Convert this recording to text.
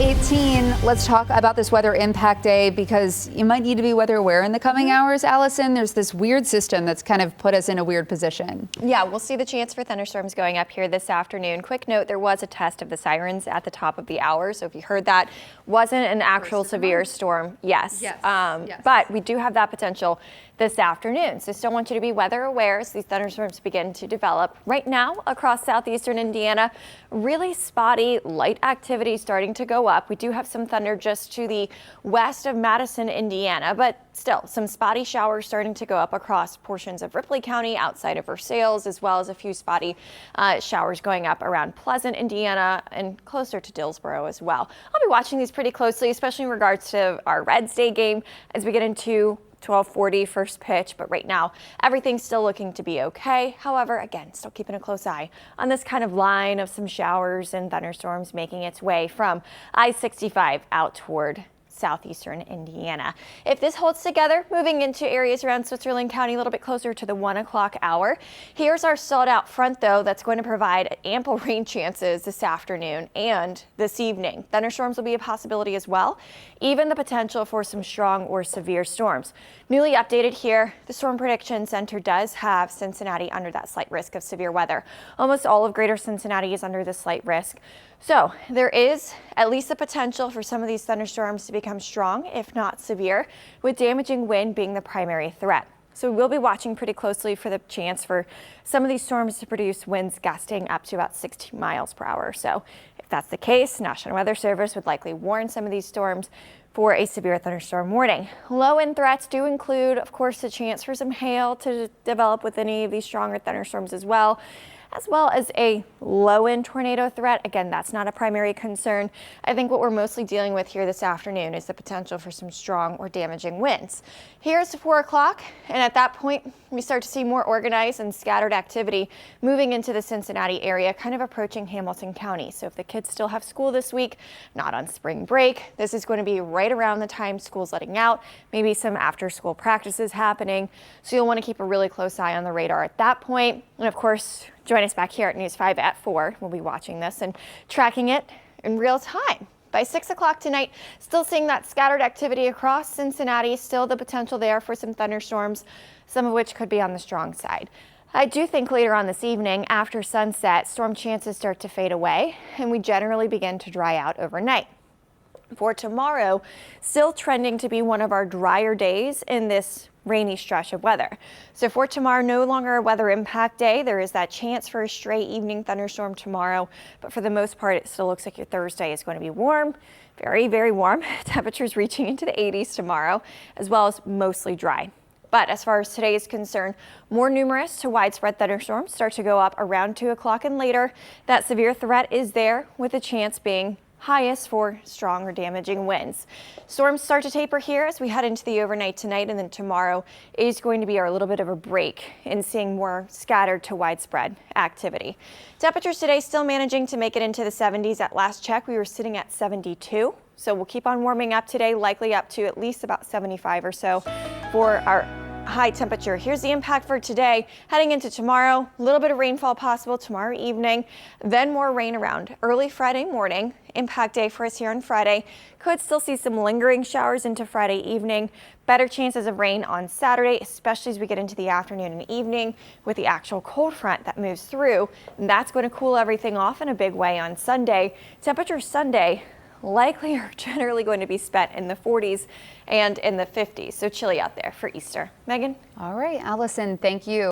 12:18. Let's talk about this weather impact day because you might need to be weather aware in the coming hours, Allison. There's this weird system that's kind of put us in a weird position. Yeah, we'll see the chance for thunderstorms going up here this afternoon. Quick note, there was a test of the sirens at the top of the hour. So if you heard that, wasn't an actual severe storm. Yes. But we do have that potential this afternoon. So still want you to be weather aware as these thunderstorms begin to develop. Right now across southeastern Indiana, really spotty light activity starting to go up. We do have some thunder just to the west of Madison, Indiana, but still some spotty showers starting to go up across portions of Ripley County outside of Versailles, as well as a few spotty showers going up around Pleasant, Indiana, and closer to Dillsboro as well. I'll be watching these pretty closely, especially in regards to our Reds Day game as we get into 12:40 first pitch, but right now everything's still looking to be okay. However, again, still keeping a close eye on this kind of line of some showers and thunderstorms making its way from I-65 out toward southeastern Indiana. If this holds together, moving into areas around Switzerland County a little bit closer to the 1 o'clock hour. Here's our stalled out front, though, that's going to provide ample rain chances this afternoon and this evening. Thunderstorms will be a possibility as well, even the potential for some strong or severe storms. Newly updated here, the Storm Prediction Center does have Cincinnati under that slight risk of severe weather. Almost all of greater Cincinnati is under the slight risk. So there is at least the potential for some of these thunderstorms to become strong, if not severe, with damaging wind being the primary threat. So we'll be watching pretty closely for the chance for some of these storms to produce winds gusting up to about 16 miles per hour. So if that's the case, National Weather Service would likely warn some of these storms for a severe thunderstorm warning. Low-end threats do include, of course, the chance for some hail to develop with any of these stronger thunderstorms as well as a low-end tornado threat. Again, that's not a primary concern. I think what we're mostly dealing with here this afternoon is the potential for some strong or damaging winds. Here's 4 o'clock, and at that point, we start to see more organized and scattered activity moving into the Cincinnati area, kind of approaching Hamilton County. So if the kids still have school this week, not on spring break, this is going to be right around the time school's letting out, maybe some after-school practices happening. So you'll want to keep a really close eye on the radar at that point. And of course, join us back here at News 5 at 4. We'll be watching this and tracking it in real time. By 6 o'clock tonight, still seeing that scattered activity across Cincinnati, still the potential there for some thunderstorms, some of which could be on the strong side. I do think later on this evening, after sunset, storm chances start to fade away, and we generally begin to dry out overnight. For tomorrow, still trending to be one of our drier days in this rainy stretch of weather. So for tomorrow, no longer a weather impact day. There is that chance for a stray evening thunderstorm tomorrow, but for the most part, it still looks like your Thursday is going to be warm, very, very warm. Temperatures reaching into the 80s tomorrow, as well as mostly dry. But as far as today is concerned, more numerous to widespread thunderstorms start to go up around 2 o'clock and later. That severe threat is there, with a chance being highest for strong or damaging winds. Storms start to taper here as we head into the overnight tonight, and then tomorrow is going to be our little bit of a break in seeing more scattered to widespread activity. Temperatures today still managing to make it into the 70s. At last check, we were sitting at 72. So we'll keep on warming up today, likely up to at least about 75 or so for our high temperature. Here's the impact for today. Heading into tomorrow, a little bit of rainfall possible tomorrow evening, then more rain around early Friday morning. Impact day for us here on Friday. Could still see some lingering showers into Friday evening. Better chances of rain on Saturday, especially as we get into the afternoon and evening with the actual cold front that moves through. And that's going to cool everything off in a big way on Sunday. Temperatures Sunday likely are generally going to be spent in the 40s and in the 50s. So chilly out there for Easter. Megan? All right, Allison, thank you.